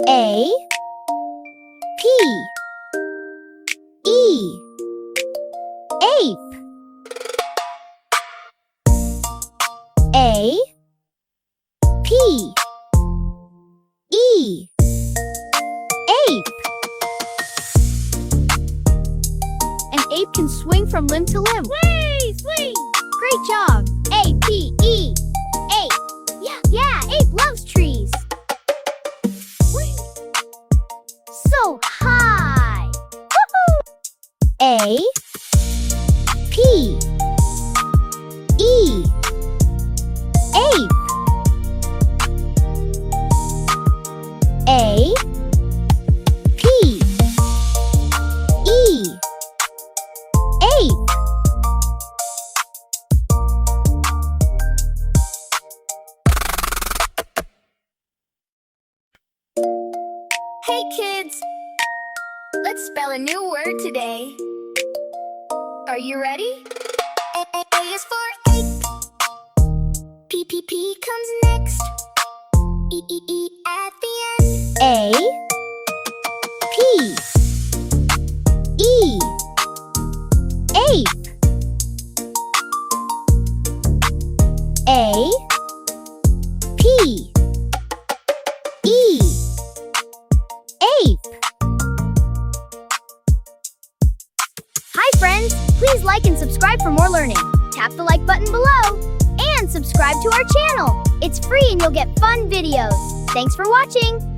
A P E ape. A P E ape. An ape can swing from limb to limb. Way, swing! Great job! A-P-E ape. Yeah, ape loves trees. Swing! So high. Woohoo! A P E ape. A P E ape. Hey kids! Let's spell a new word today. Are you ready? A is for ape. P comes next. E at the end. A P E ape. A P E ape. Hi friends, please like and subscribe for more learning. Tap the like button below and subscribe to our channel. It's free and you'll get fun videos. Thanks for watching.